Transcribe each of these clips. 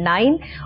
9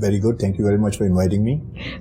very good, thank you very much for inviting me.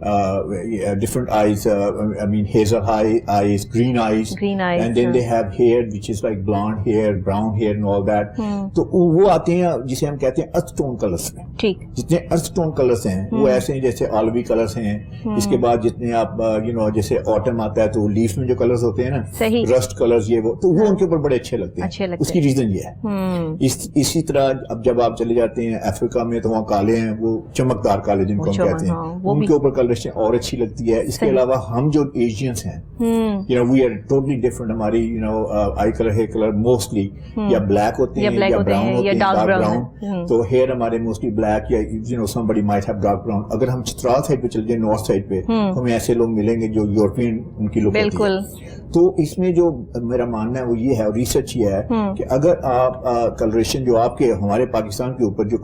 different eyes, I mean hazel eyes, green eyes, and then they have hair which is like blonde hair, brown hair and all that. تو وہ آتے ہیں جسے ہم کہتے ہیں ارتھ tone colours میں. جتنے ارتھ ٹون کلرز ہیں وہ ایسے ہیں جیسے آلوی کلرز ہیں. اس کے بعد جتنے آپ جیسے آٹم آتا ہے تو لیف میں جو کلرز ہوتے ہیں نا, رسٹ کلرز, یہ وہ, تو وہ ان کے اوپر بڑے اچھے لگتے ہیں. اس کی ریزن یہ ہے. اسی طرح اب جب آپ چلے جاتے ہیں افریقہ میں تو وہاں کالے ہیں, وہ چمکدار کالے جن کو ہم کہتے ہیں, ان کے اوپر کلریشن اور اچھی لگتی ہے. اس کے علاوہ ہم جو ایشینس ہیں, وی آر ٹوٹلی ڈفرنٹ. ہماری eye colour, hair colour mostly یا بلیک ہوتے ہیں یا براؤن ہوتے ہیں, ڈارک براؤن. تو ہیئر ہمارے موسٹلی بلیک یا somebody might have dark brown. اگر ہم چترال سائڈ پہ چل جائیں, نارتھ سائڈ پہ, ہمیں ایسے لوگ ملیں گے جو یورپین ان کی لک ہوتی ہے. تو اس میں جو میرا ماننا ہے وہ یہ ہے, اور ریسرچ یہ ہے کہ اگر آپ کلریشن جو آپ کے ہمارے پاکستان کے اوپر جو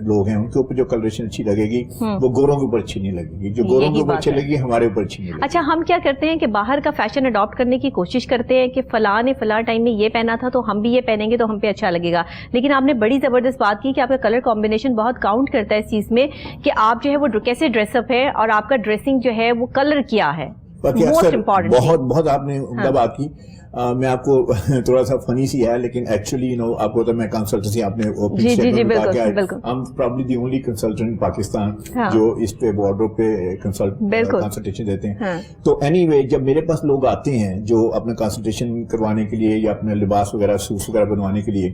لوگ ہیں ان کے اوپر جو کلریشن اچھی لگے گی وہ گوروں کے اوپر اچھی نہیں لگے گی, جو گوروں کے اوپر اچھی لگے گی ہمارے اوپر اچھی نہیں لگے گی. اچھا, ہم کیا کرتے ہیں کہ باہر کا فیشن اڈاپٹ کرنے کی کوشش کرتے ہیں کہ فلاں نے فلاں ٹائم میں یہ پہنا تھا تو ہم بھی یہ پہنیں گے تو ہم پہ اچھا لگے گا. لیکن آپ نے بڑی زبردست بات کی کہ آپ کا کلر کمبینیشن بہت کاؤنٹ کرتا ہے اس چیز میں کہ آپ جو ہے وہ کیسے ڈریس اپ ہے اور آپ کا ڈریسنگ جو ہے وہ کلر کیا ہے. بہت آپ نے عمدہ بات کی. میں آپ کو تھوڑا سا فنی سی ہے لیکن ایکچولی آپ کو میں کنسلٹنسی آپ نے probably the only consultant Pakistan جو اس پہ وارڈروب پہ کنسلٹیشن دیتے ہیں. تو اینی وے جب میرے پاس لوگ آتے ہیں جو اپنا کنسلٹیشن کروانے کے لیے یا اپنے لباس وغیرہ سوٹس وغیرہ بنوانے کے لیے,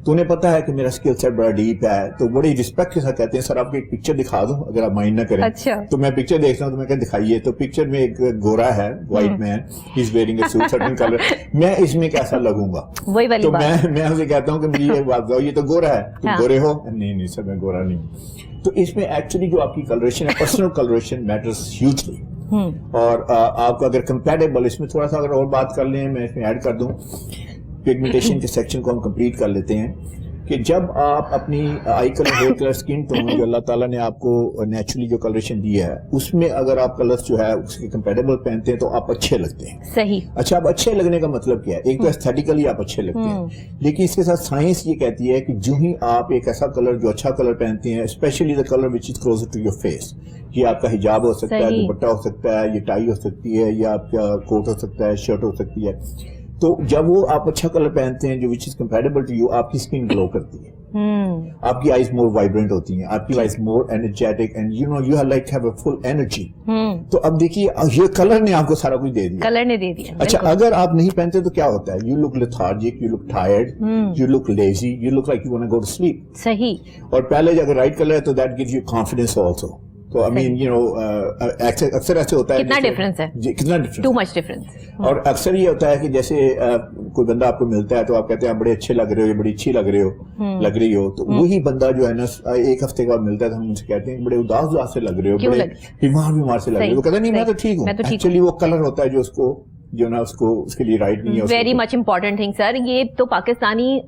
تو انہیں پتا ہے کہ میرا اسکل سیٹ بڑا ڈیپ ہے, تو بڑی رسپیکٹ کے ساتھ کہتے ہیں سر آپ کو ایک پکچر دکھا دوں اگر آپ مائنڈ نہ کریں. تو میں پکچر دیکھتا ہوں تو میں کہ دکھائیے. تو پکچر میں ایک گورا ہے, white man, he is wearing a suit certain colour. میں اس میں کیسا لگوں گا؟ تو میں اسے کہتا ہوں کہ مجھے یہ بات یہ تو گورا ہے, تم گورے ہو. نہیں سر میں گورا نہیں. تو اس میں ایکچولی جو آپ کی کلریشن ہے, پرسنل کلریشن میٹرز ہیوجلی. اور آپ کو اگر کمپیٹیبل, اس میں تھوڑا سا اگر اور بات کر لیں, میں اس میں ایڈ کر دوں, پگمنٹیشن کے سیکشن کو ہم کمپلیٹ کر لیتے ہیں کہ جب آپ اپنی eye colour, hair colour, skin tone جو اللہ تعالیٰ نے آپ کو نیچرلی جو کلریشن دی ہے اس میں اگر آپ کلرس جو ہے اس کے کمپیٹیبل پہنتے ہیں تو آپ اچھے لگتے ہیں. صحیح. اچھا, اب اچھے لگنے کا مطلب کیا ہے؟ ایک تو ایستھیٹیکلی آپ اچھے لگتے ہیں, لیکن اس کے ساتھ سائنس یہ کہتی ہے کہ جو ہی آپ ایک ایسا کلر جو اچھا کلر پہنتے ہیں, especially the colour which is closer to your face, یہ آپ کا حجاب ہو سکتا ہے, دوپٹہ ہو سکتا ہے, یہ ٹائی ہو سکتی ہے, یا آپ کا کوٹ ہو سکتا ہے, شرٹ ہو سکتی ہے. تو جب وہ آپ اچھا کلر پہنتے ہیں جو وچ از کمپیٹیبل ٹو یو, آپ کی اسکن گلو کرتی ہے, آپ کی آئیز مور وائبرنٹ ہوتی ہیں, آپ کی eyes more energetic, and you are like have a full energy. تو اب دیکھیے یہ کلر نے آپ کو سارا کچھ دے دیا, کلر نے دے دیا. اچھا, اگر آپ نہیں پہنتے تو کیا ہوتا ہے؟ You look lethargic, you look tired, you look lazy, you look like you want to go to sleep. صحیح. اور پہلے اگر رائٹ کلر ہے تو that gives you confidence also. تو آئی مین اکثر ایسے ہوتا ہے, کتنا ڈفرنس ہے, کتنا ڈفرنس, ٹو مچ ڈفرنس. اور اکثر یہ ہوتا ہے کہ جیسے کوئی بندہ آپ کو ملتا ہے تو آپ کہتے ہیں آپ بڑے اچھے لگ رہے ہو, بڑی اچھی لگ رہی ہو, تو وہی بندہ جو ہے نا ایک ہفتے کے بعد ملتا ہے تو ہم ان سے کہتے ہیں بڑے اداس سے لگ رہے ہو, بڑے بیمار سے لگ رہے ہو. وہ کہتا نہیں میں تو ٹھیک ہوں. ایکچولی وہ کلر ہوتا ہے جو اس کو جو نا اس کے لیے رائٹ نہیں ہے. ویری مچ امپورٹنٹ تھنگ سر. یہ تو پاکستانی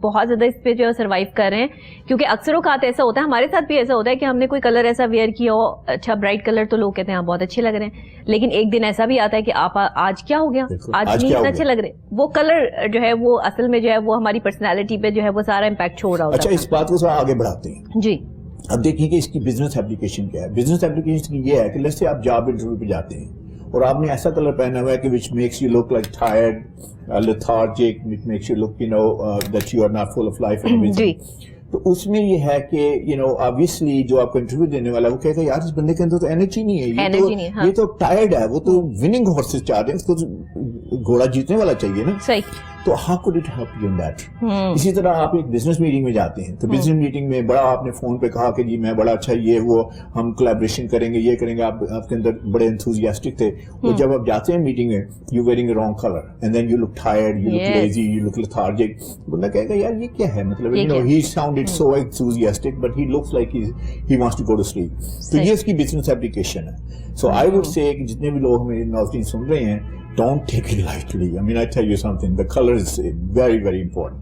بہت زیادہ اس پہ جو ہے سروائیو کر رہے ہیں, کیونکہ اکثر اوقات ایسا ہوتا ہے, ہمارے ساتھ بھی ایسا ہوتا ہے کہ ہم نے کوئی کلر ایسا ویئر کیا ہو, اچھا برائٹ کلر, تو لوگ کہتے ہیں آپ بہت اچھے لگ رہے ہیں, لیکن ایک دن ایسا بھی آتا ہے کہ آپ آج کیا ہو گیا, آج نہیں اچھے لگ رہے. وہ کلر جو ہے وہ اصل میں جو ہے وہ ہماری پرسنالٹی پہ جو ہے وہ سارا امپیکٹ چھوڑ رہا ہوتا ہے. اچھا, اس بات کو آگے بڑھاتے ہیں جی. اب دیکھیے کہ اس کی بزنس اپلیکیشن کیا ہے. بزنس اپلیکیشن یہ ہے کہ لیٹس سے آپ جاب انٹرویو پہ جاتے ہیں اور آپ نے ایسا کلر پہنا ہوا ہے کہ which makes you look like tired, lethargic, which makes you look, that you are not full of life and everything. تو اس میں یہ ہے کہ obviously جو آپ کو انٹرویو دینے والا ہے وہ کہے گا یار اس بندے کے اندر تو انرجی نہیں ہے, یہ تو ٹائرڈ ہے, وہ تو وننگ ہارسز چاہ رہے ہیں, اس کو گھوڑا جیتنے والا چاہیے نا. صحیح. تو how could it help you in that? اسی طرح آپ ایک بزنس میٹنگ میں جاتے ہیں تو بزنس میٹنگ میں بڑا آپ نے فون پہ کہا کہ جی میں بڑا اچھا یہ وہ ہم کولیبریشن کریں گے, یہ کریں گے, آپ کے اندر بڑے انتھوزیاسٹک تھے. اور جب آپ جاتے ہیں میٹنگ میں you wearing a wrong colour and then you look tired, you look lazy, you look lethargic. بندہ کہے گا یار یہ کیا ہے, مطلب he sounded so enthusiastic but he looks like he wants to go to sleep. تو یہ اس کی بزنس ایپلیکیشن ہے. So I would say کہ جتنے بھی لوگ میرے ناظرین سن رہے ہیں, don't take it lightly. I mean, I tell you something. The color color is very very important.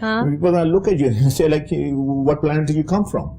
People will look at you and say like, what planet did you come from?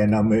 and I'm a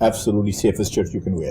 absolutely safest shirt you can wear.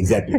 Exactly.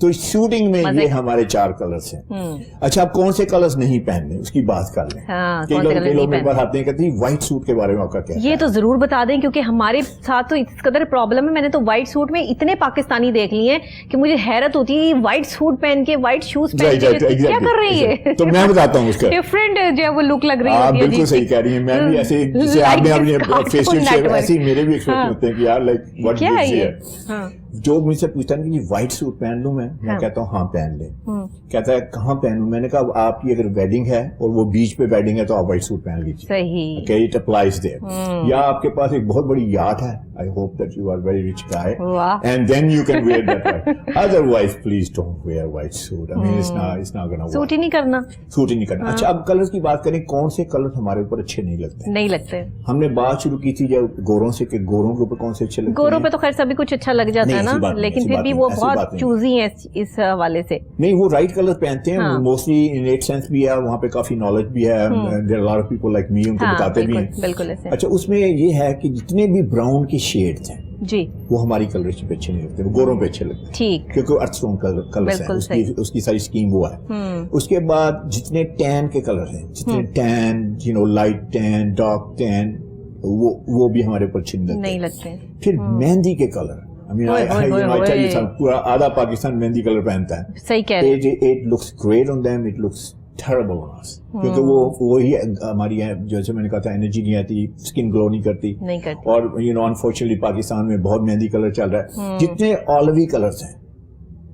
تو shooting میں یہ ہمارے 4 colours ہیں. اچھا اب کون سے colours نہیں پہننے اس کی بات کر لیں. کئی لوگ میرے پاس آتے ہیں کہتے ہیں وائٹ سوٹ کے بارے میں آپ کا کیا؟ یہ تو ضرور بتا دیں کیونکہ ہمارے ساتھ تو اس قدر پرابلم ہے. میں نے تو وائٹ سوٹ میں اتنے پاکستانی دیکھ لیے ہیں کہ مجھے حیرت ہوتی ہے وائٹ سوٹ پہن کے وائٹ شوز پہن کے کیا کر رہی ہے. تو میں بتاتا ہوں اس کا ڈفرینٹ جو ہے وہ لک لگ رہی ہے. بالکل صحیح کہہ رہی ہیں. میں بھی ایسے جیسے آپ نے اپنے فیشن سے ایسے میرے بھی ایکسپیکٹ ہوتے ہیں کہ یار لائک واٹ از ہیئر. جو مجھ سے پوچھتا ہے کہ وائٹ سوٹ پہن لوں میں کہتا ہوں ہاں پہن لیں. کہتا ہے کہاں پہنوں؟ میں نے کہا آپ کی اگر ویڈنگ ہے اور وہ بیچ پہ ویڈنگ ہے تو آپ وائٹ سوٹ پہن لیجیے. صحیح. It applies there. یا آپ کے پاس ایک بہت بڑی یاٹ ہے. I hope that you are very rich guy. And then you can wear that white. Otherwise, please don't wear white suit. I mean, it's not gonna work. Suit ہی نہیں کرنا. سوٹ ہی نہیں کرنا. اچھا اب کلرز کی بات کریں. کون سے کلر ہمارے اوپر اچھے نہیں لگتے؟ نہیں لگتے. ہم نے بات شروع کی تھی جب گوروں سے کہ گوروں کے اوپر کون سے اچھے لگتے ہیں. گوروں پہ تو خیر سبھی کچھ اچھا لگ جاتا ہے نا, لیکن پھر بھی وہ بہت چوزی ہیں اس حوالے سے. نہیں وہ رائٹ کلر پہنتے ہیں موسٹلی ان ایٹ سینس بھی ہے. وہاں پہ کافی نالج بھی ہے. There are a lot of people like me ان کو بتاتے بھی ہیں. بالکل ایسے. اچھا اس میں یہ ہے کہ جتنے بھی براؤن کے شیڈز ہیں جی وہ ہماری کلر پہ اچھے نہیں لگتے. وہ گوروں پہ اچھے لگتے ہیں. ٹھیک. کیونکہ ارتھ ٹون کلرز ہیں. اس کی ساری اسکیم وہ ہے. اس کے بعد جتنے ٹین کے کلر ہیں, جتنے ten light ten dark ten, وہ بھی ہمارے اوپر اچھے نہیں لگتے. پھر مہندی کے کلر, پورا آدھا پاکستان مہندی کلر پہنتا ہے. صحیح کہہ رہے ہیں. It looks great on them, it looks terrible on us. کیونکہ وہی ہماری جیسے میں نے کہا تھا انرجی نہیں آتی, اسکن گلو نہیں کرتی. اور انفارچونیٹلی پاکستان میں بہت مہندی کلر چل رہا ہے. جتنے آلوی کلرز ہیں,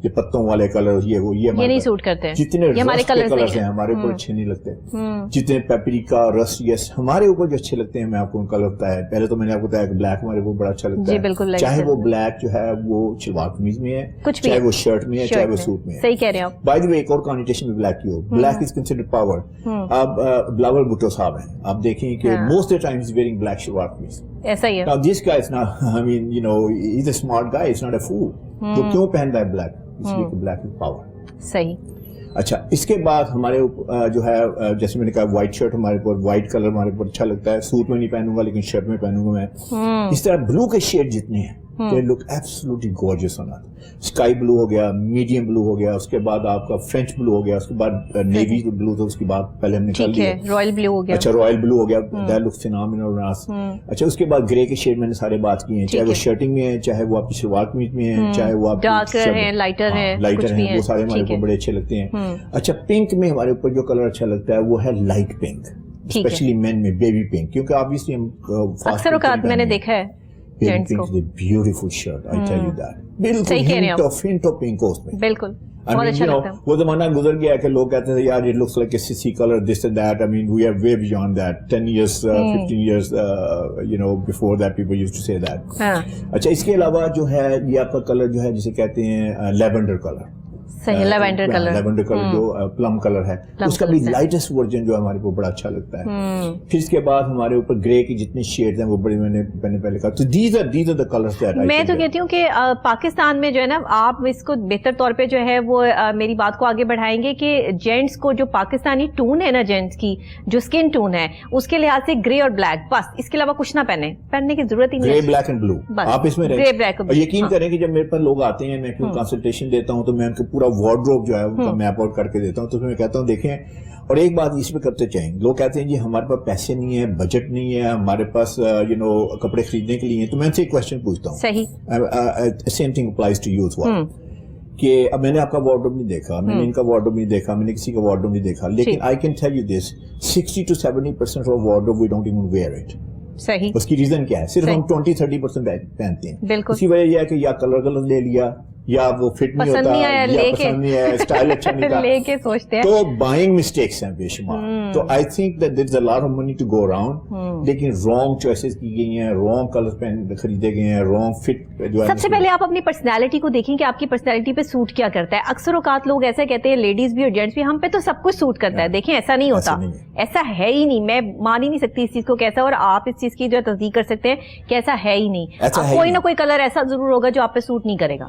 یہ پتوں والے کلر, یہ نہیں سوٹ کرتے. جتنے رسٹ کے کلرز ہیں ہمارے اوپر اچھے نہیں لگتے. جتنے پیپریکا رسٹ یس ہمارے اوپر جو اچھے لگتے ہیں میں آپ کو ان کلر بتایا. پہلے تو میں نے آپ کو بتایا کہ بلیک ہمارے اوپر بڑا اچھا لگتا ہے. چاہے وہ بلیک جو ہے وہ شلوار قمیض میں ہے, چاہے وہ شرٹ میں ہے, چاہے وہ سوٹ میں ہے. صحیح کہہ رہے ہیں آپ. بائی دی وے ایک اور کانوٹیشن بھی بلیک کی ہو. Black is considered power. اب بلاول بھٹو صاحب ہیں, آپ دیکھیں کہ most of times wearing black shalwar kameez. ایسا ہی ہے. Now this guy is not, I mean, he's a smart guy, he's not a fool. تو کیوں پہن رہا ہے بلیک؟ اس لیے کہ بلیک از پاور. صحیح. اچھا اس کے بعد ہمارے جو ہے جیسے میں نے کہا وائٹ شرٹ ہمارے اوپر, وائٹ کلر ہمارے اوپر اچھا لگتا ہے. سوٹ میں نہیں پہنوں گا لیکن شرٹ میں پہنوں گا میں. اس طرح بلو کے شیڈ جتنے ہیں they look absolutely gorgeous on us. Sky blue ہو گیا, میڈیم بلو ہو گیا, اس کے بعد آپ کا فرینچ بلو ہو گیا, اس کے بعد نیوی بلو تھا, اس کے بعد پہلے ہم نے کر لیا رائل بلو ہو گیا. اچھا رائل بلو ہو گیا, that looks phenomenal on us. اچھا اس کے بعد گرے کے شیڈ میں نے سارے بات کی ہیں, چاہے وہ شرٹنگ میں ہے, چاہے وہ آپ کی شلوار قمیض میں ہے, چاہے وہ آپ ڈارکر ہیں, لائٹر ہیں, وہ سارے ہمارے اوپر بڑے اچھے لگتے ہیں. اچھا پنک میں ہمارے اوپر جو کلر اچھا لگتا ہے وہ ہے لائٹ پنک, اسپیشلی مین میں بیبی پنک, کیونکہ آبویسلی ہم اکثر اوقات میں نے دیکھا ہے Pink is a beautiful shirt, I tell you that. بالکل hint of pink اس میں. بالکل. وہ زمانہ گزر گیا کہ لوگ کہتے تھے یار it looks like a sissy color, this and that. I mean, we are way beyond that. 10 years, 15 years, before that people used to say that. اچھا اس کے علاوہ جو ہے یہ آپ کا کلر جو ہے جسے کہتے ہیں لیونڈر کلر. لیونڈر کلر جو پلم کلر ہے, اس کا بھی لائٹسٹ ورژن جو ہمارے کو بڑا اچھا لگتا ہے. پھر اس کے بعد ہمارے اوپر گرے کی جتنے شیڈز ہیں وہ بڑے میں نے پہلے کہا. تو these are the colors that میں تو کہتی ہوں کہ پاکستان میں جو ہے نا آپ اس کو بہتر طور پہ جو ہے وہ میری بات کو آگے بڑھائیں گے کہ جینٹس کو جو پاکستانی ٹون ہے نا, جینٹس کی جو اسکن ٹون ہے اس کے لحاظ سے گرے اور بلیک, بس اس کے علاوہ کچھ نہ پہننے کی ضرورت ہی نہیں. گرے بلیک اینڈ بلو آپ اس میں یقین کریں کہ جب میرے پاس لوگ آتے ہیں میں کنسلٹیشن دیتا ہوں تو میں ان کو پورا وارڈروب جو ہے ان کا میپ آؤٹ کر کے دیتا ہوں. تو پھر میں کہتا ہوں دیکھیں, اور ایک بات اس پہ کرتے چاہیں, لوگ کہتے ہیں جی ہمارے پاس پیسے نہیں ہیں, بجٹ نہیں ہے ہمارے پاس کپڑے خریدنے کے لیے, تو میں ان سے ایک کوشچن پوچھتا ہوں. صحیح. Same thing applies to you کہ اب میں نے آپ کا وارڈروب نہیں دیکھا, میں نے ان کا وارڈروب نہیں دیکھا, میں نے کسی کا وارڈروب نہیں دیکھا, لیکن I can tell you this 60 to 70% of wardrobe we don't even wear it. صحیح. اس کی ریزن کیا ہے؟ صرف ہم 20-30% پہنتے ہیں. اس کی وجہ یہ ہے کہ یا کلر لے لیا, یا وہ فٹ نہیں ہوتا, یا پسند نہیں ہے, اسٹائل اچھا نہیں تھا, لے کے سوچتے ہیں. تو بائنگ مسٹیکس ہیں بے شمار. تو I think that there is a lot of money to go around, لیکن رانگ چوائسیز کی گئی ہیں, رانگ کلر خریدے گئے ہیں, رانگ فٹ جو ہے. سب سے پہلے آپ اپنی پرسنالٹی کو دیکھیں کہ آپ کی پرسنالٹی پہ سوٹ کیا کرتا ہے. اکثر اوقات لوگ ایسا کہتے ہیں, لیڈیز بھی اور جینٹس بھی, ہم پہ تو سب کچھ سوٹ کرتا ہے. دیکھیں ایسا نہیں ہوتا, ایسا ہے ہی نہیں. میں مان ہی نہیں سکتی اس چیز کو کیسا, اور آپ اس چیز کی جو تصدیق کر سکتے ہیں کہ ایسا ہے ہی نہیں. کوئی نہ کوئی کلر ایسا ضرور ہوگا جو آپ پہ سوٹ نہیں کرے گا.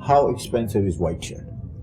How expensive is white shirt?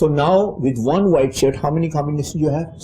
So now with one white shirt, how many combinations you have?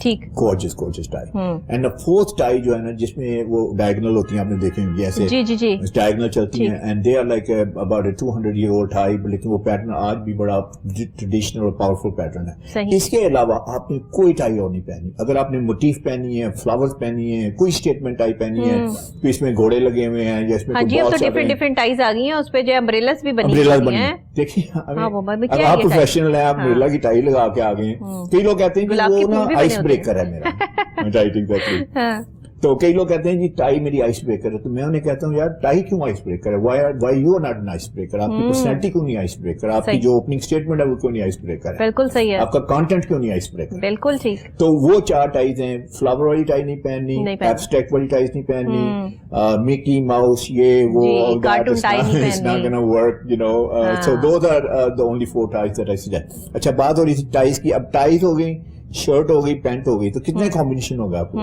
ٹھیک, gorgeous tie. And the fourth tie جو ہے نا جس میں وہ diagonal ہوتی ہیں آپ نے دیکھی ہوئی ایسے diagonal چلتی ہیں, and they are like about a 200-year-old tie, لیکن وہ پیٹرن آج بھی بڑا ٹریڈیشنل اور پاورفل پیٹرن ہے. اس کے علاوہ آپ نے کوئی ٹائی اور نہیں پہنی. اگر آپ نے موٹیف پہنی ہے, فلاورز پہنی ہے, کوئی اسٹیٹمنٹ ٹائی پہنی ہے, کوئی اس میں گھوڑے لگے ہوئے ہیں یا اس میں ڈفرنٹ ٹائز آ گئی ہیں, اس پہ جو امبریلاز بھی بنی ہوئی ہیں. دیکھیے اگر آپ پروفیشنل ہیں, آپ امبریلا کی ٹائی لگا کے آ گئے ہیں. کئی لوگ کہتے ہیں کہ وہ نا آئس بریکر ہے میرا, تو کئی لوگ کہتے ہیں جی ٹائی میری آئس بریکر ہے. تو میں انہیں کہتا ہوں یار ٹائی کیوں آئس بریکر ہے, why you are not an ice breaker. آپ کی پرسنالٹی کیوں نہیں آئس بریکر, آپ کی جو اوپننگ اسٹیٹمنٹ ہے وہ کیوں نہیں آئس بریکر ہے. بالکل صحیح ہے. آپ کا کانٹینٹ کیوں نہیں آئس بریکر. بالکل ٹھیک. تو وہ 4 ٹائز ہیں. فلاور والی ٹائی نہیں پہننی, ایبسٹریکٹ والی ٹائز نہیں پہننی, مکی ماؤس یہ وہ کارٹون ٹائی نہیں پہننی. It's not gonna work, you know. So those are the only 4 ties that I suggest. اچھا بات ہو رہی تھی ٹائز کی. اب ٹائز ہو گئی, شرٹ ہو گئی, پینٹ ہو گئی, تو کتنے کمبینیشن ہوگا آپ کو.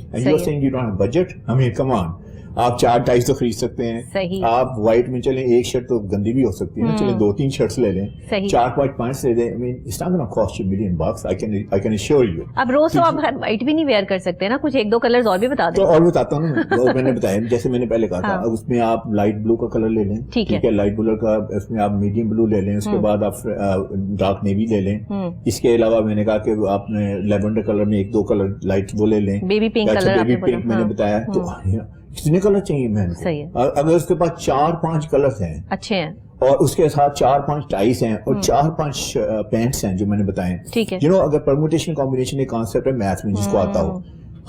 And you are saying you don't have budget? I mean, come on. آپ 4 ٹائز تو خرید سکتے ہیں. آپ وائٹ میں چلیں, ایک شرٹ تو گندی بھی ہو سکتی ہے نا, چلیں 2-3 شرٹس لے لیں, 4-5 پینٹس لے لیں. I mean, it's not gonna cost you $1 million. I can assure you. اب روز تو آپ وائٹ بھی نہیں ویئر کر سکتے نا, کچھ 1-2 کلرز اور بھی بتا دیں. تو اور بتاتا ہوں نا, میں نے بتایا جیسے میں نے پہلے کہا تھا, اس میں آپ لائٹ بلو کا کلر لے لیں. ٹھیک ہے, لائٹ بلو کا, اس میں آپ میڈیم بلو لے لیں, اس کے بعد آپ ڈارک نیوی لے لیں. اس کے علاوہ میں نے کہا کہ آپ نے لیونڈر کلر میں 1-2 کلر لائٹ وہ لے لیں. Baby pink colour baby pink میں نے بتایا. تو کتنے کلر چاہیے مین کو. اگر اس کے پاس 4-5 کلرز ہیں اچھے ہیں, اور اس کے ساتھ 4-5 ٹائز ہیں اور 4-5 پینٹس ہیں جو میں نے بتائے, you know, اگر پرموٹیشن کمبینیشن ایک کانسیپٹ ہے میتھ میں جس کو آتا ہو,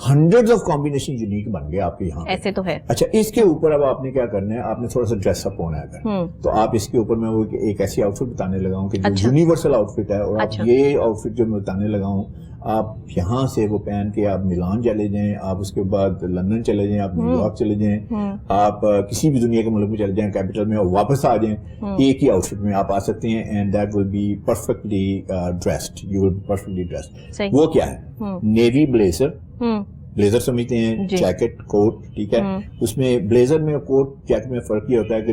ہنڈریڈز آف کمبینیشن یونیک بن گئے آپ کے یہاں ایسے تو ہے. اچھا اس کے اوپر اب آپ نے کیا کرنا ہے, آپ نے تھوڑا سا ڈریس اپ ہونا ہے. تو آپ اس کے اوپر میں وہ ایک ایسی آؤٹ فٹ بتانے لگا ہوں کہ جو یونیورسل آؤٹ فٹ ہے, اور آپ یہ آؤٹ فٹ جو میں بتانے لگا ہوں, آپ یہاں سے وہ پہن کے آپ میلان چلے جائیں, آپ اس کے بعد لندن چلے جائیں, آپ نیو یارک چلے جائیں, آپ کسی بھی دنیا کے ملک میں چلے جائیں کیپٹل میں, اور واپس آ جائیں, ایک ہی آؤٹ فٹ میں آپ آ سکتے ہیں. And that will be perfectly dressed, you will be perfectly dressed. وہ کیا ہے, نیوی بلیزر, بلیزر سمجھتے ہیں, جیکٹ کوٹ, ٹھیک ہے. اس میں بلیزر میں کوٹ جیکٹ میں فرق یہ ہوتا ہے کہ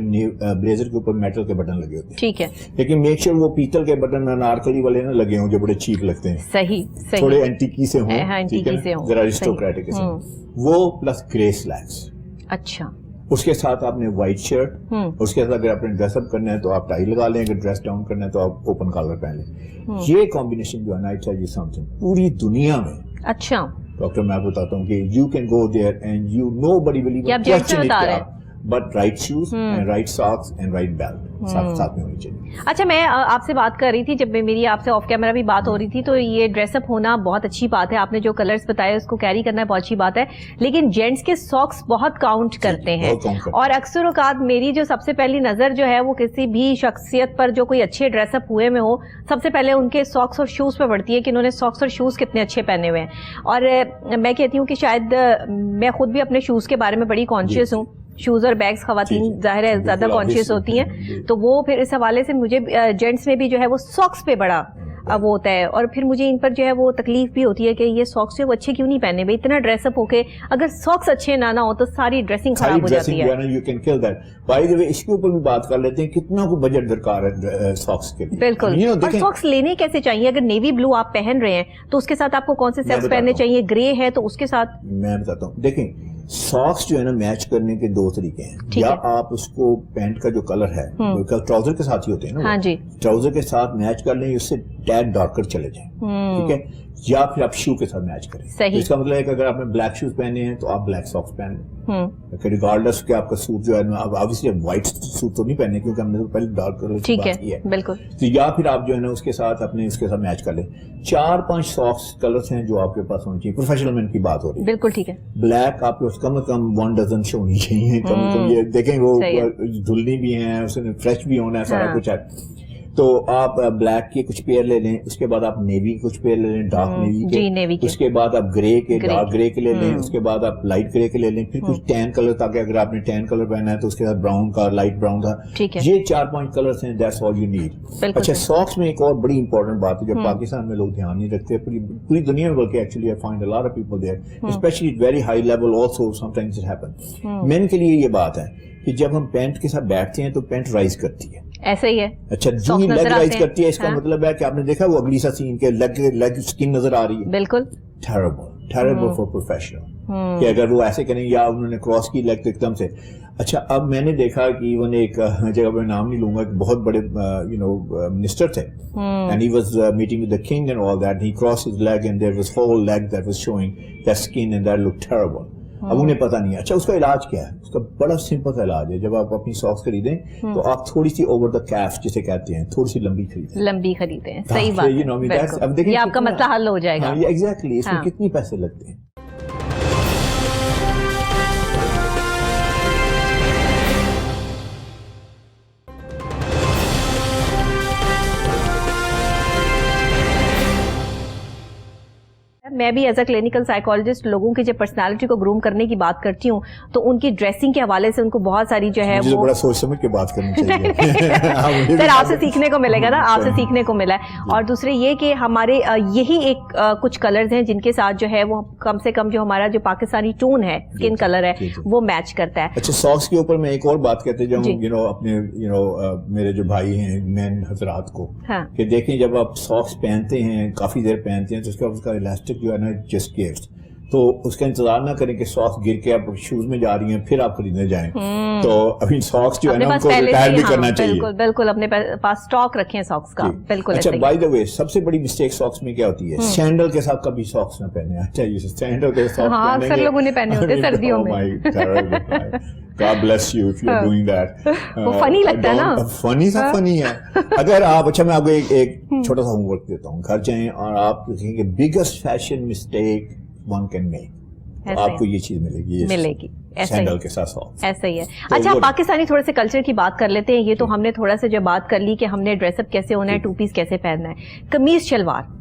بلیزر کے اوپر میٹل کے بٹن لگے ہوتے ہیں, ٹھیک ہے, لیکن میک شیور وہ پیتل کے بٹن انارکلی والے نہ لگے ہوں جو بڑے چیپ لگتے ہیں, صحیح تھوڑے اینٹیکی سے ہوں, ٹھیک ہے, ذرا ایرسٹوکریٹک قسم, وہ پلس گرے سلیکس. اچھا اس کے ساتھ آپ نے وائٹ شرٹ, اس کے ساتھ اگر آپ نے ڈریس اپ کرنا ہے تو آپ ٹائی لگا لیں, اگر ڈریس ڈاؤن کرنا ہے تو آپ اوپن کالر پہن لیں. یہ کمبینیشن جو ہے نا, اٹس یہ سم تھنگ پوری دنیا میں. اچھا ڈاکٹر میں آپ کو بتاتا ہوں کہ you can go there and you know buddy will even question it, but right shoes and right socks and right belt ساتھ میں ہونی چاہیے. اچھا میں آپ سے بات کر رہی تھی, جب میری آپ سے آف کیمرہ بھی بات ہو رہی تھی, تو یہ ڈریس اپ ہونا بہت اچھی بات ہے, آپ نے جو کلرز بتائے اس کو کیری کرنا بہت اچھی بات ہے, لیکن جینٹس کے ساکس بہت کاؤنٹ کرتے ہیں, اور اکثر اوقات میری جو سب سے پہلی نظر جو ہے وہ کسی بھی شخصیت پر جو کوئی اچھے ڈریس اپ ہوئے میں ہو, سب سے پہلے ان کے ساکس اور شوز پہ پڑتی ہے کہ انہوں نے ساکس اور شوز کتنے اچھے پہنے ہوئے ہیں. اور میں کہتی ہوں کہ شاید میں خود بھی اپنے شوز کے بارے میں بڑی کانشیس ہوں. شوز اور بیگز خواتین ظاہر ہے زیادہ کانشیس ہوتی ہیں, تو وہ پھر اس حوالے سے مجھے جینٹس میں بھی جو ہے وہ ساکس پہ بڑا وہ ہوتا ہے, اور پھر مجھے ان پر جو ہے وہ تکلیف بھی ہوتی ہے کہ یہ ساکس وہ اچھے کیوں نہیں پہنے, بھائی اتنا ڈریس اپ ہو کے اگر ساکس اچھے نہ ہو تو ساری ڈریسنگ خراب ہو جاتی ہے. You can kill that. By the way اس کے اوپر بھی بات کر لیتے ہیں کتنا کو بجٹ درکار ہے ساکس کے لیے. بالکل, اور ساکس لینے کیسے چاہیے, اگر نیوی بلو آپ پہن رہے ہیں تو اس کے ساتھ آپ کو کون سے سیٹس پہننے چاہیے, گرے ہے تو اس کے ساتھ میں بتاتا ہوں. دیکھیں ساکس جو ہے نا میچ کرنے کے 2 طریقے ہیں, یا آپ اس کو پینٹ کا جو کلر ہے ٹراؤزر کے ساتھ ہی ہوتے ہیں نا, ٹراؤزر کے ساتھ میچ کر لیں, اس سے ٹیگ ڈارکر چلے جائیں, ٹھیک ہے, یا پھر آپ شو کے ساتھ میچ کریں. اس کا مطلب ہے کہ اگر آپ نے بلیک شوز پہنے ہیں تو آپ بلیک ساکس پہن لیں, ریگارڈلس کہ آپ کا سوٹ جو ہے نا, اب obviously وائٹ سوٹ تو نہیں پہنے کیونکہ ہم نے تو پہلے ڈارک کلر کی بات کی ہے, بالکل, تو یا پھر آپ جو ہے نا اس کے ساتھ اپنے اس کے ساتھ میچ کر لیں. 4-5 ساکس کلرز ہیں جو آپ کے پاس ہونے چاہیے. پروفیشنل مین کی بات ہو رہی ہے, بالکل ٹھیک ہے. بلیک آپ کے کم از کم 1 ڈزن ہونی چاہیے, کم از کم. یہ دیکھیں وہ دھلنی بھی ہیں, اس نے فریش بھی ہونا ہے, سارا کچھ ہے. تو آپ بلیک کے کچھ پیئر لے لیں, اس کے بعد آپ نیوی کے کچھ پیئر لے لیں, ڈارک نیوی کے, اس کے بعد آپ گرے کے, ڈارک گرے کے لے لیں, اس کے بعد آپ لائٹ گرے کے لے لیں, پھر کچھ ٹین کلر, تاکہ اگر آپ نے ٹین کلر پہنا ہے تو اس کے ساتھ براؤن کا, لائٹ براؤن کا. یہ 4-5 کلرز ہیں, دیٹس آل یو نیڈ. اچھا ساکس میں ایک اور بڑی امپورٹنٹ بات ہے جو پاکستان میں لوگ دھیان نہیں رکھتے, پوری دنیا میں, بلکہ actually I find a lot of people there especially at very high level also sometimes it happen. مین کے لیے یہ بات ہے کہ جب ہم پینٹ کے ساتھ بیٹھتے ہیں تو پینٹ رائز کرتی ہے, ایسا ہی ہے. اچھا جو لیگ رائز کرتی ہے, اس کا مطلب ہے کہ آپ نے دیکھا وہ اگلی سا سین کے لیگ اسکن نظر آ رہی ہے, بالکل, terrible for professional. کہ اگر وہ ایسے کریں یا انہوں نے کراس کی لیگ تو ایک دم سے. اچھا اب میں نے دیکھا کہ ایون ایک جگہ میں نام نہیں لوں گا, بہت بڑے منسٹر تھے, and he was meeting with the king and all that, he crossed his leg and there was whole leg that was showing that skin and that looked terrible. اب انہیں پتہ نہیں ہے. اچھا اس کا علاج کیا ہے؟ اس کا بڑا سمپل سا علاج ہے. جب آپ اپنی ساکس خریدیں تو آپ تھوڑی سی اوور دا کیف جسے کہتے ہیں, تھوڑی سی لمبی خریدیں. صحیح بات ہے, یہ آپ کا مسئلہ حل ہو جائے گا. ایگزیکٹلی, اس میں کتنے پیسے لگتے ہیں. میں بھی ایز اے کلینکل سائیکالوجسٹ لوگوں کی جب پرسنالٹی کو گروم کرنے کی بات کرتی ہوں تو ان کی ڈریسنگ کے حوالے سے ان کو بہت ساری جو ہے وہ بڑا سوچ سمجھ کے بات کرنی چاہیے. سر آپ سے سیکھنے کو ملے گا نا, آپ سے سیکھنے کو ملا ہے. اور دوسرے یہ کہ ہمارے یہی ایک کچھ کلرز ہیں جن کے ساتھ جو ہے وہ کم سے کم جو ہمارا جو پاکستانی ٹون ہے, اسکن کلر ہے, وہ میچ کرتا ہے. اچھا ساکس کے اوپر میں ایک اور بات کہتے ہیں اپنے میرے جو بھائی ہیں مین حضرات کو کہ دیکھیں جب آپ ساکس پہنتے ہیں کافی دیر پہنتے ہیں تو اس کا الاسٹک جو ہے نا جسٹ گیٹس, تو اس کا انتظار نہ کریں کہ ساکس گر کے آپ شوز میں جا رہی ہیں پھر آپ خریدنے جائیں. تو ابھی ساکس جو ہے نا ان کو ریٹائر بھی کرنا چاہیے. بالکل اپنے پاس اسٹاک رکھیں ساکس کا. بالکل. اچھا بائی دا وے سب سے بڑی مسٹیک ساکس میں کیا ہوتی ہے؟ سینڈل کے ساتھ کبھی ساکس نہ پہنے. اچھا یہ سینڈل کے ساتھ پہنیں گے, اکثر لوگوں نے پہنے ہوتے سردیوں میں. God bless you if you're doing that. وہ فنی لگتا ہے نا, فنی ہے. اگر آپ, اچھا میں آپ کو ایک چھوٹا سا ہوم ورک دیتا ہوں, گھر جائیں اور آپ دیکھیں کہ biggest fashion mistake one can make, آپ کو یہ چیز ملے گی سینڈل کے ساتھ. ایسا ہی ہے. اچھا پاکستانی تھوڑے سے کلچر کی بات کر لیتے ہیں. یہ تو ہم نے تھوڑا سا جو بات کر لی کہ ہم نے ڈریس اپ کیسے ہونا ہے, ٹو پیس کیسے پہننا ہے. قمیض شلوار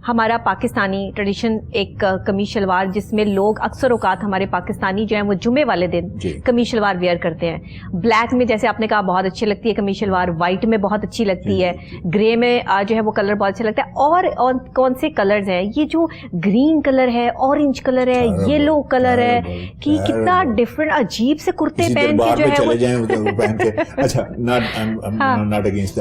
ہمارا پاکستانی ٹریڈیشن, ایک قمیض شلوار جس میں لوگ اکثر اوقات ہمارے پاکستانی جو ہیں وہ جمعے والے دن قمیض شلوار ویئر کرتے ہیں. بلیک میں جیسے آپ نے کہا بہت اچھی لگتی ہے قمیض شلوار, وائٹ میں بہت اچھی لگتی ہے, گرے میں جو ہے وہ کلر بہت اچھا لگتا ہے. اور کون سے کلرز ہیں؟ یہ جو گرین کلر ہے, اورنج کلر ہے, یلو کلر ہے, کہ کتنا ڈفرنٹ عجیب سے کرتے پہن کے جو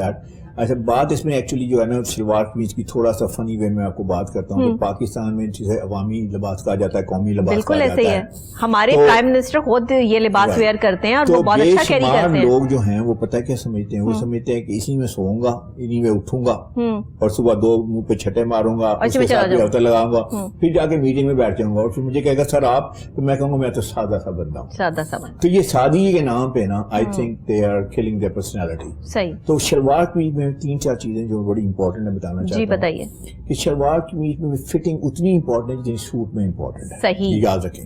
ہے. اچھا بات اس میں ایکچولی جو ہے نا شلوار قمیض کی تھوڑا سا فنی وے میں آپ کو بات کرتا ہوں کہ پاکستان میں جسے عوامی لباس کہا جاتا ہے, قومی لباس کہا جاتا ہے. بالکل ایسے ہی ہے. ہمارے پرائم منسٹر خود یہ لباس ویئر کرتے ہیں اور وہ بہت اچھا کیری کرتے ہیں. لوگ جو ہیں وہ پتہ کیا سمجھتے ہیں, وہ سمجھتے ہیں کہ اسی میں سوؤں گا, انہی میں اٹھوں گا اور صبح 2 منہ پہ چھٹے ماروں گا, اس کے ساتھ ہوتا لگاؤں گا, پھر جا کے میٹنگ میں بیٹھ جاؤں گا اور پھر مجھے کہے گا سر آپ, تو میں کہوں گا میں تو سادہ سا بندہ ہوں. سادہ سا. تو یہ سادگی کے نام پہ نا I think they are killing their personality. صحیح. تو شلوار قمیض میں 3-4 چیزیں جو بڑی امپورٹنٹ ہے بتانا چاہتا ہوں. جی بتائیے. کہ شلوار قمیض میں فٹنگ اتنی امپورٹنٹ ہے جتنی سوٹ میں امپورٹنٹ ہے. صحیح. یاد رکھیں.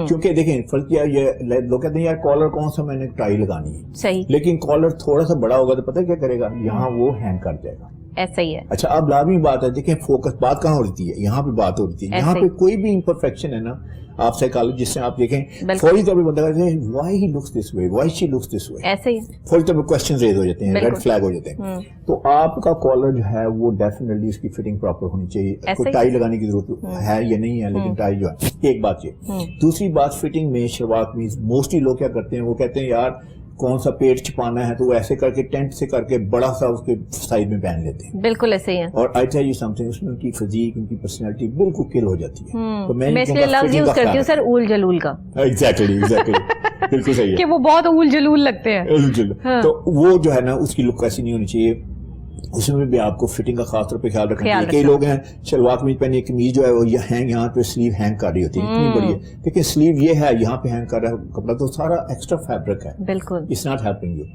کیونکہ دیکھیں فرق کیا, یہ لوگ کہتے ہیں یار کالر کون سا میں نے ٹائی لگانی ہے. صحیح. لیکن کالر تھوڑا سا بڑا ہوگا تو پتہ کیا کرے گا, یہاں وہ ہینگ کر جائے گا. ایسا ہی ہے. اچھا اب لازمی بات ہے, دیکھیں فوکس بات کہاں ہو رہی ہے, یہاں پہ بات ہو رہی ہے. یہاں پہ کوئی بھی امپرفیکشن ہے نا, آپ سائیکالوجسٹ سے آپ دیکھیں فوری طور پہ بندہ کہتے ہیں why he looks this way, why she looks this way. ایسے ہی فوری طور پہ کوسچن ریز ہو جاتے ہیں, ریڈ فلیگ ہو جاتے ہیں. تو آپ کا کالر جو ہے وہ ڈیفینیٹلی اس کی فٹنگ پراپر ہونی چاہیے. کوئی ٹائی لگانے کی ضرورت ہے یا نہیں ہے, لیکن ٹائی جو ہے, ایک بات یہ. دوسری بات فٹنگ میں شلوار قمیض موسٹلی لوگ کیا کرتے ہیں, وہ کہتے ہیں یار کون سا پیٹ چھپانا ہے تو وہ ایسے کر کے ٹینٹ سے کر کے بڑا سا اس کے سائز میں پہن لیتے ہیں. بالکل ایسے ہی ہے. اور I tell you something, اس میں ان کی فزیک, ان کی پرسنالٹی بالکل کل ہو جاتی ہے. تو میں اس لیے لفظ یوز کرتی ہوں سر, اول جلول کا. ایگزیکٹلی بالکل صحیح ہے کہ وہ بہت اول جلول لگتے ہیں. تو وہ جو ہے نا اس کی لک ایسی نہیں ہونی چاہیے. اس میں بھی آپ کو فٹنگ کا خاص طور پہ خیال رکھنا چاہیے. کئی لوگ ہیں شلوار قمیض پہنے, قمیض جو ہے وہ یہاں پہ سلیو ہینگ کر رہی ہوتی ہے, اتنی بڑی ہے, لیکن سلیو یہ ہے یہاں پہ ہینگ کر رہا ہے کپڑا, تو سارا ایکسٹرا فیبرک ہے. بالکل. It's not helping you.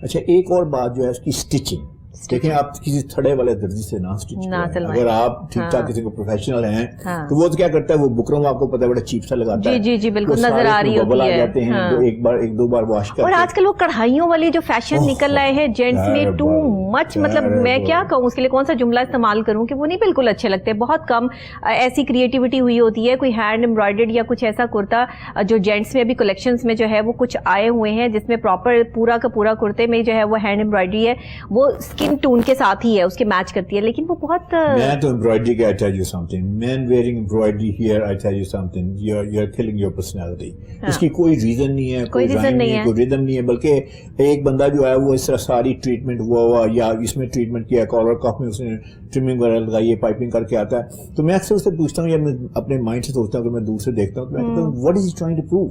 اچھا ایک اور بات جو ہے اس کی اسٹچنگ, دیکھیں آپ کسی تھڑے والے درزی سے نہ اسٹچ کریں. اگر آپ ٹھیک ٹھاک کسی کو پروفیشنل ہیں تو وہ تو کیا کرتا ہے, وہ بکرم آپ کو پتہ ہے بڑا چیپ سا لگاتا ہے. جی جی بالکل نظر آ رہی ہوتی ہے. جاتے ہیں ایک دو بار واش کرتے ہیں. اور آج کل وہ کڑھائیوں والے جو فیشن نکل رہے ہیں جینٹس میں, ٹو مچ, مطلب میں کیا کہوں اس کے لیے کون سا جملہ استعمال کروں, کہ وہ نہیں بالکل اچھے لگتے. بہت کم ایسی کریٹیوٹی ہوئی ہوتی ہے. کوئی ہینڈ امبرائڈرڈ یا کچھ ایسا کرتا جو جینٹس میں بھی کلیکشنز میں جو ہے وہ کچھ آئے ہوئے ہیں جس میں پراپر پورا کا پورا کرتے میں جو ہے وہ ہینڈ امبرائڈری ہے, وہ اسکن ٹون کے ساتھ ہی ہے, اس کے میچ کرتی ہے. لیکن وہ بہت, میں تو امبرائڈری کا, I tell you something, men wearing embroidery here, I tell you something, you're killing your personality. اس کی کوئی ریزن نہیں ہے, کوئی ریزن نہیں ہے, کوئی ریدم نہیں ہے, بلکہ ایک بندہ جو ہے وہ اس طرح ساری ٹریٹمنٹ ہوا یا یا اس میں ٹریٹمنٹ کیا, کالر کف میں اس نے ٹرمنگ وغیرہ لگائی ہے, پائپنگ کر کے آتا ہے. تو میں اکثر اس سے پوچھتا ہوں یا میں اپنے مائنڈ سے سوچتا ہوں کہ میں دور سے دیکھتا ہوں تو میں کہتا ہوں what is he trying to prove,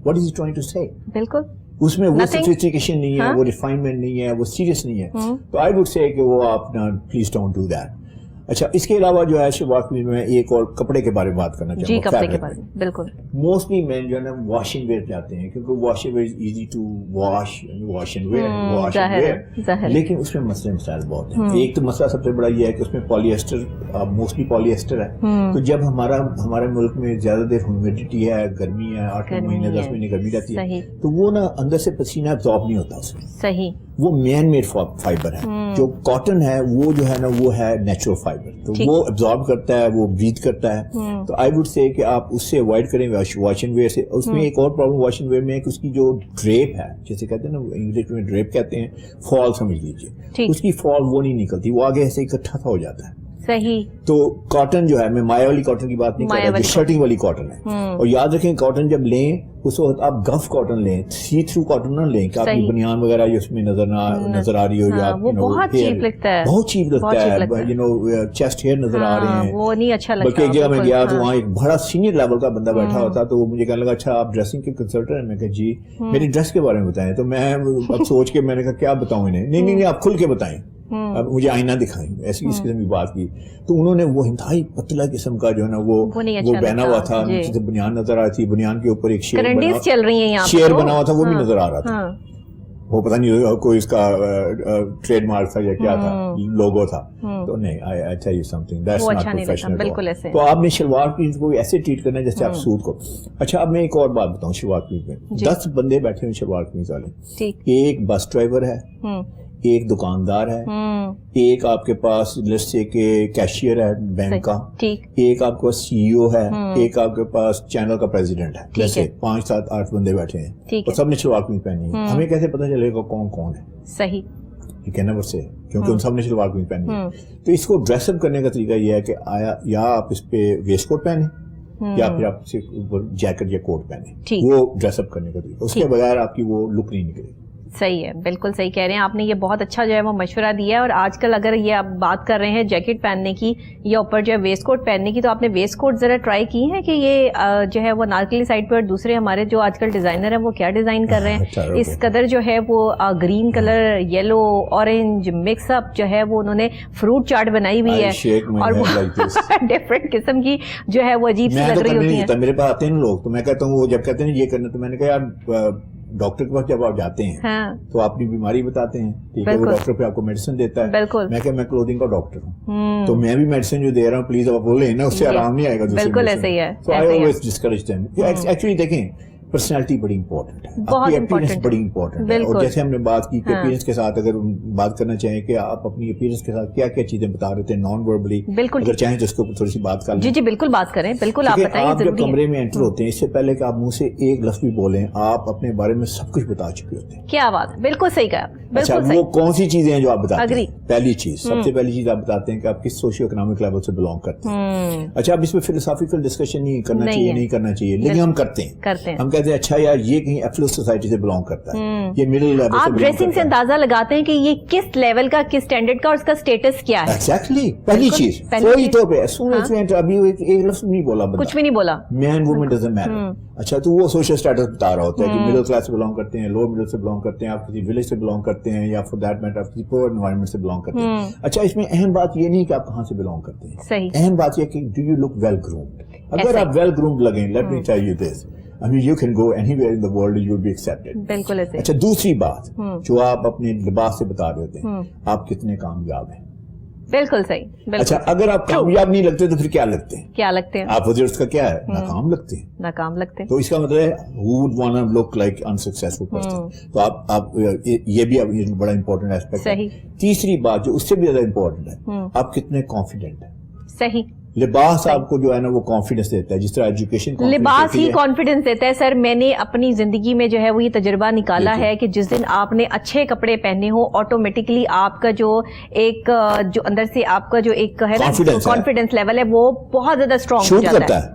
what is he trying to say. بالکل اس میں وہ سوفسٹیکیشن نہیں ہے, وہ ریفائنمنٹ نہیں ہے, وہ سیریس نہیں ہے. تو آئی وڈ سے کہ وہ آپ پلیز ڈونٹ ڈو دیٹ. اچھا اس کے علاوہ جو ہے شروعات میں ایک اور کپڑے کے بارے میں بات کرنا چاہوں گا. جی کپڑے کے بارے میں بالکل. موسٹلی مین جو ہے نا واشنگ ویئر جاتے ہیں کیونکہ washing wear is easy to wash and wear, لیکن اس میں مسئلے مسائل بہت ہیں. ایک تو مسئلہ سب سے بڑا یہ ہے کہ اس میں پولیسٹر, موسٹلی پولیسٹر ہے. تو جب ہمارے ملک میں زیادہ دیر ہیومیڈیٹی ہے, گرمی ہے, 8 مہینے 10 مہینے گرمی رہتی ہے, تو وہ نا اندر سے پسینہ ابزارب نہیں ہوتا اس میں. صحیح. وہ مین میڈ فائبر ہے. جو کاٹن ہے وہ جو ہے نا وہ ہے نیچرل فائبر, تو وہ ابزارب کرتا ہے, وہ بریتھ کرتا ہے. تو آئی وڈ سے کہ آپ اس سے اوائڈ کریں واشنگ ویئر سے. اس میں ایک اور پرابلم واشنگ ویئر میں ہے کہ اس کی جو ڈریپ ہے, جیسے کہتے ہیں نا انگلش میں ڈریپ کہتے ہیں, فال سمجھ لیجیے, اس کی فال وہ نہیں نکلتی, وہ آگے ایسے اکٹھا سا ہو جاتا ہے. صحیح. تو کاٹن جو ہے, میں مایا والی کاٹن کی بات نہیں کر رہا, جو شرٹنگ والی کاٹن ہے. اور یاد رکھیں کاٹن جب لیں اس وقت آپ گف کاٹن لیں, سی تھرو کاٹن نہ لیں کہ آپ کی بنیان وغیرہ اس میں نظر آ رہی ہو, یا بہت چیپ لگتا ہے, بہت چیپ لگتا ہے, چیسٹ ہیئر نظر آ رہے ہیں, وہ نہیں اچھا لگتا. بلکہ ایک جگہ میں گیا تو وہاں ایک بڑا سینئر لیول کا بندہ بیٹھا ہوتا, تو وہ مجھے کہنے لگا اچھا آپ ڈریسنگ کے کنسلٹنٹ ہیں. میں کہا جی, میری ڈریس کے بارے میں بتائیں. تو میں اب سوچ کے میں نے کہا کیا بتاؤں انہیں. نہیں آپ کھل کے بتائیں, اب مجھے آئینہ دکھائیں, ایسی اس قسم کی بات کی. تو انہوں نے وہ انتہائی پتلا قسم کا جو ہے نا وہ پہنا ہوا تھا, جسے بنیان نظر آ رہی تھی, بنیان کے اوپر ایک شیر بنا ہوا تھا, وہ بھی نظر آ رہا تھا. وہ پتہ نہیں کوئی اس کا ٹریڈ مارک تھا یا کیا تھا, لوگو تھا. تو نہیں, I tell you something, that's not professional. تو آپ نے شلوار قمیض کو ایسے ٹریٹ کرنا ہے جیسے آپ سوٹ کو. اچھا اب میں ایک اور بات بتاؤں, شلوار قمیض میں 10 بندے بیٹھے ہیں شلوار قمیض والے. ایک بس ڈرائیور ہے, ایک دکاندار ہے, ایک آپ کے پاس لسٹ سے کہ کیشیئر ہے بینک کا, ایک آپ کے پاس CEO ہے, ایک آپ کے پاس چینل کا پریزیڈنٹ ہے. جیسے 5 7 8 بندے بیٹھے ہیں اور سب نے شلوار قمیض پہنی ہے. ہمیں کیسے پتہ چلے گا کون ہے؟ صحیح, یہ کہنا ورثے, کیونکہ ان سب نے شلوار قمیض پہنی ہے. تو اس کو ڈریس اپ کرنے کا طریقہ یہ ہے کہ یا آپ اس پہ ویسٹ کوٹ پہنیں یا پھر آپ اسے اوپر جیکٹ یا کوٹ پہنیں. وہ ڈریس اپ کرنے کا طریقہ, اس کے بغیر آپ کی وہ لک نہیں نکلے. صحیح ہے, بالکل صحیح کہہ رہے ہیں آپ نے, یہ بہت اچھا جو ہے وہ مشورہ دیا ہے. اور آج کل اگر یہ آپ بات کر رہے ہیں جیکٹ پہننے کی یا اوپر جو ہے ویسٹ کوٹ پہننے کی, تو آپ نے ویسٹ کوٹ ذرا ٹرائی کی ہے کہ یہ جو ہے وہ نارکلی سائڈ پہ, اور دوسرے ہمارے جو آج کل ڈیزائنر ہیں وہ کیا ڈیزائن کر رہے ہیں, اس قدر جو ہے وہ green colour, yellow, orange mix up جو ہے وہ انہوں نے فروٹ چاٹ بنائی ہوئی ہے, اور ڈفرینٹ قسم کی جو ہے وہ عجیب سی لگ رہی ہوتی ہے. میرے پاس آتے ہیں لوگ, تو میں کہتا ہوں وہ جب کہتے ہیں یہ کرنا, تو میں نے کہا یار ڈاکٹر کے پاس جب آپ جاتے ہیں تو آپ اپنی بیماری بتاتے ہیں, ٹھیک ہے, وہ ڈاکٹر پہ آپ کو میڈیسن دیتا ہے. میں کہ میں کلوتھنگ کا ڈاکٹر ہوں, تو میں بھی میڈیسن جو دے رہا ہوں پلیز آپ وہ لیں نا, اس سے آرام نہیں آئے گا. بالکل ایسے ہی ہے. So I always discourage them. Actually دیکھیں پرسنالٹی بڑی امپورٹنٹ ہے, آپ کی اپیرنس بڑی امپورٹنٹ ہے. اور جیسے ہم نے بات کی کہ اپیرنس کے ساتھ اگر بات کرنا چاہیں کہ آپ اپنی اپیرنس کے ساتھ کیا کیا چیزیں بتا رہے تھے نان وربلی, اگر چاہیں تو اس کے اوپر تھوڑی سی بات کر لیں. جی بالکل بات کریں, بالکل آپ بتائیں. آپ جب کمرے میں انٹر ہوتے ہیں اس سے پہلے کہ آپ منہ سے ایک لفظ بھی بولیں, آپ اپنے بارے میں سب کچھ بتا چکے ہوتے ہیں. کیا بات, بالکل صحیح کہا. اچھا وہ کون سی چیزیں ہیں جو آپ بتاتے ہیں؟ پہلی چیز, سب سے پہلی چیز آپ بتاتے ہیں کہ آپ کس سوشیو اکنامک لیول سے بلانگ کرتے ہیں. اچھا اب اس میں فلسافیکل ڈسکشن نہیں کرنا چاہیے, نہیں کرنا چاہیے, لیکن ہم کرتے ہیں. ہم کہتے ہیں اچھا یار یہ کہیں ایفلوئنٹ سوسائٹی سے بلانگ کرتا ہے, یہ مڈل لیول سے. آپ ڈریسنگ سے اندازہ لگاتے ہیں کہ یہ کس لیول کا, کس سٹینڈرڈ کا, اور اس کا سٹیٹس کیا ہے. ایگزیکٹلی پہلی چیز فوری طور پہ ابھی ایک لفظ نہیں بولا, کچھ بھی نہیں بولا, مین وومن ڈزنٹ میٹر. اچھا تو وہ سوشل اسٹیٹس بتا رہا ہوتا ہے کہ مڈل کلاس سے بلانگ کرتے ہیں, لوور مڈل سے بلانگ کرتے ہیں, آپ کسی ولیج سے بلانگ کرتے ہیں, یا فور دیٹ میٹر آپ کسی پور انوائرمنٹ سے بلانگ کرتے ہیں. اچھا اس میں اہم بات یہ نہیں کہ آپ کہاں سے بلانگ کرتے ہیں, اہم بات یہ کہ do you look well groomed. اگر آپ ویل گرومڈ لگیں, let me tell you this, I mean, you can go anywhere in the world and you'll be accepted. بالکل ایسے. اچھا دوسری بات جو آپ اپنے لباس سے بتا رہے ہوتے ہیں, آپ کتنے کامیاب ہیں. بالکل صحیح. اچھا اگر آپ کامیاب نہیں لگتے تو پھر کیا لگتے ہیں؟ کیا لگتے ہیں آپ؟ وجہ اس کا کیا ہے؟ ناکام لگتے ہیں. ناکام لگتے ہیں. تو اس کا مطلب ہے who would want to look like unsuccessful person. تو آپ یہ بھی بڑا امپورٹنٹ ایسپیکٹ ہے. تیسری بات جو اس سے بھی زیادہ امپورٹنٹ ہے, آپ کتنے کانفیڈنٹ ہیں. صحیح. لباس آپ کو جو ہے نا وہ کانفیڈنس دیتا ہے, جس طرح ایجوکیشن لباس ہی کانفیڈنس دیتا ہے. سر میں نے اپنی زندگی میں جو ہے وہ یہ تجربہ نکالا ہے کہ جس دن آپ نے اچھے کپڑے پہنے ہو, آٹومیٹکلی آپ کا جو ایک جو اندر سے آپ کا جو ایک ہے نا کانفیڈنس لیول ہے وہ بہت زیادہ اسٹرانگ ہو جاتا ہے.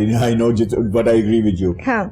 I know but I agree with you।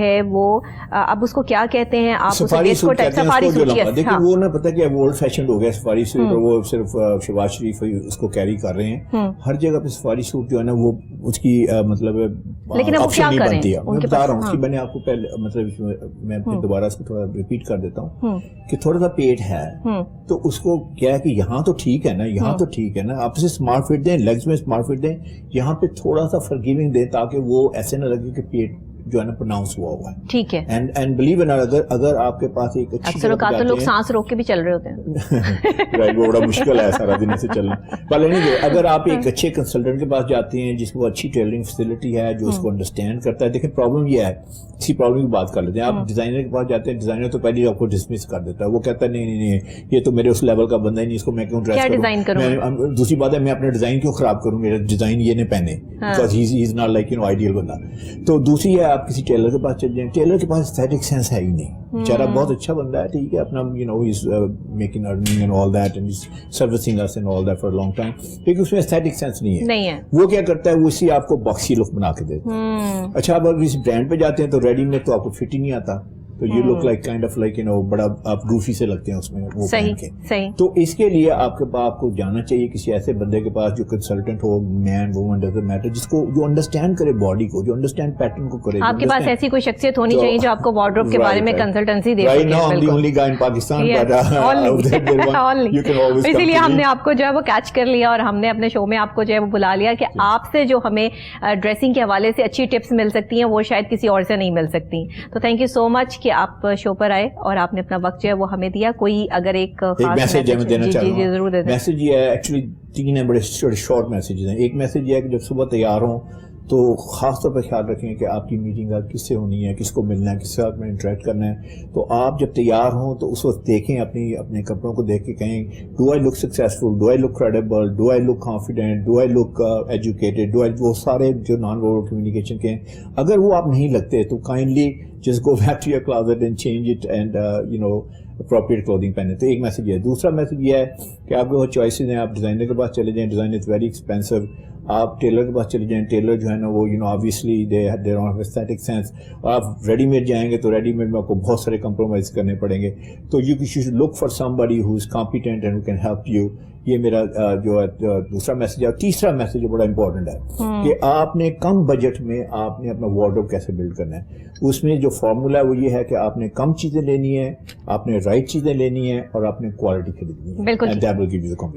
ہے وہ اب اس کو کیا کہتے ہیں آپ اسے safari dress code safari suit دیکھیں وہ نا پتہ کہ وہ اولڈ فیشن ہو گیا سفاری سوٹ, اور وہ صرف شہباز شریف اس کو کیری کر رہے ہیں ہر جگہ پہ. سفاری سوٹ جو ہے نا وہ اس کی مطلب آپشن نہیں بنتی ہے. میں بتا رہا ہوں کہ میں نے آپ کو پہلے مطلب میں دوبارہ اس کو تھوڑا ریپیٹ کر دیتا ہوں کہ تھوڑا سا پیٹ ہے تو اس کو کیا ہے کہ یہاں تو ٹھیک ہے نا, یہاں تو ٹھیک ہے نا, آپ اسے اسمارٹ فٹ دیں, لیگز میں اسمارٹ فٹ دیں, یہاں پہ تھوڑا سا فرگیونگ دیں تاکہ وہ ایسے نہ لگے کہ پیٹ جو ہے نا پروناؤنس ہوا ہوا ہے. ٹھیک ہے. اینڈ بلیو ان اگر آپ کے پاس ایک اچھی اکثر اوقات تو لوگ سانس روک کے بھی چل رہے ہوتے ہیں رائٹ, وہ بڑا مشکل ہے سارا دن ایسے چلنا. پہلے نہیں, اگر آپ ایک اچھے کنسلٹنٹ کے پاس جاتے ہیں جس کو اچھی ٹیلرنگ فیسلٹی ہے, جو اس کو انڈرسٹینڈ کرتا ہے. دیکھیں پرابلم یہ ہے, اسی پرابلم کی بات کر لیتے ہیں. آپ ڈیزائنر کے پاس جاتے ہیں, ڈیزائنر تو پہلے آپ کو ڈسمس کر دیتا ہے, وہ کہتا ہے نہیں یہ تو میرے اس لیول کا بندہ ہی نہیں, اس کو میں کیوں ڈریس کروں. دوسری بات ہے میں اپنے ڈیزائن کیوں خراب کروں, میرا ڈیزائن یہ نہیں پہنے, because he is not like ideal بندہ. تو دوسری ہے آپ کسی ٹیلر کے پاس چل جائیں, ٹیلر کے پاس ایستھیٹک سینس ہے ہی نہیں. بیچارہ بہت اچھا بندہ ہے, ٹھیک ہے, اپنا is making earning and all that and servicing اس and all that for long time, لیکن اس میں ایستھیٹک سینس نہیں ہے. وہ کیا کرتا ہے, وہ اسی آپ کو باکسی لک بنا کے دیتا ہے. اچھا اب اگر کسی برانڈ پہ جاتے ہیں تو ریڈی میڈ تو آپ کو فٹ ہی نہیں آتا, تو یہ look like kind of like بڑا آپ گوفی سے لگتے ہیں اس میں وہ پہن کے. تو اس کے لیے آپ کو جانا چاہیے کسی ایسے بندے کے پاس جو کنسلٹنٹ ہو, مین وومن ڈزنٹ میٹر, جس کو جو انڈرسٹینڈ کرے باڈی کو, جو انڈرسٹینڈ پیٹرن کو کرے. آپ کے پاس ایسی کوئی شخصیت ہونی چاہیے جو آپ کو وارڈروب کے بارے میں کنسلٹنسی دے سکے. اسی لیے ہم نے آپ کو جو ہے وہ کیچ کر لیا اور ہم نے اپنے شو میں آپ کو جو ہے وہ بلا لیا کہ آپ سے جو ہمیں ڈریسنگ کے حوالے سے اچھی ٹپس مل سکتی ہیں وہ شاید کسی اور سے نہیں مل سکتی. تو تھینک یو سو مچ کہ آپ شو پر آئے اور آپ نے اپنا وقت جو ہے وہ ہمیں دیا. کوئی اگر ایک میسج میں دینا چاہتا ہوں, ضرور دیں. میسج یہ ہے, ایکچولی 3 ہیں بڑے شارٹ میسیجز ہیں. ایک میسج یہ ہے کہ جب صبح تیار ہوں تو خاص طور پہ خیال رکھیں کہ آپ کی میٹنگ کس سے ہونی ہے, کس کو ملنا ہے, کس سے آپ میں انٹریکٹ کرنا ہے. تو آپ جب تیار ہوں تو اس وقت دیکھیں اپنے کپڑوں کو دیکھ کے کہیں do I look successful, do I look credible, do I look confident, do I look educated, وہ سارے جو نان وربل کمیونیکیشن کے ہیں. اگر وہ آپ نہیں لگتے تو kindly just go back to your closet and change it and appropriate clothing پہنے. تو ایک میسج یہ ہے. دوسرا میسج یہ ہے کہ آپ کے بہت چوائسیز ہیں, آپ ڈیزائنر کے پاس چلے جائیں, ڈیزائنر از ویری ایکسپینسو. آپ ٹیلر کے پاس چلے جائیں, ٹیلر جو ہے نا وہ obviously there on aesthetic sense. اور آپ ریڈی میڈ جائیں گے تو ریڈی میڈ میں آپ کو بہت سارے کمپرومائز کرنے پڑیں گے. تو you should look for somebody who is competent and who can help you. یہ میرا جو ہے دوسرا میسج ہے. تیسرا میسج بڑا امپورٹنٹ ہے کہ آپ نے کم بجٹ میں آپ نے اپنا وارڈروب کیسے بلڈ کرنا ہے. اس میں جو فارمولا ہے وہ یہ ہے کہ آپ نے کم چیزیں لینی ہے, آپ نے رائٹ چیزیں لینی ہیں, اور آپ نے کوالٹی خریدنی ہے. بالکل.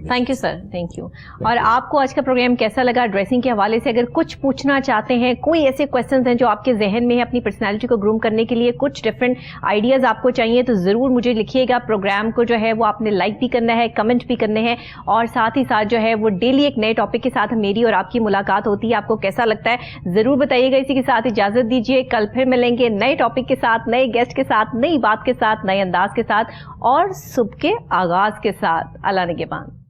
Thank you sir, thank you. اور آپ کو آج کا پروگرام کیسا لگا؟ ڈریسنگ کے حوالے سے اگر کچھ پوچھنا چاہتے ہیں, کوئی ایسے کویسچنز ہیں جو آپ کے ذہن میں ہے اپنی پرسنالٹی کو گروم کرنے کے لیے, کچھ ڈفرینٹ آئیڈیاز آپ کو چاہیے, تو ضرور مجھے لکھیے گا. پروگرام کو جو ہے وہ آپ نے لائک بھی کرنا ہے, کمنٹ بھی کرنے ہیں, اور ساتھ ہی ساتھ جو ہے وہ ڈیلی ایک نئے ٹاپک کے ساتھ میری اور آپ کی ملاقات ہوتی ہے. آپ کو کیسا لگتا ہے ضرور بتائیے گا. اسی کے ساتھ اجازت دیجیے, کل پھر ملیں گے نئے ٹاپک کے ساتھ, نئے گیسٹ کے ساتھ, نئی بات کے ساتھ, نئے انداز کے ساتھ, اور صبح کے آغاز کے ساتھ. اللہ نگہبان.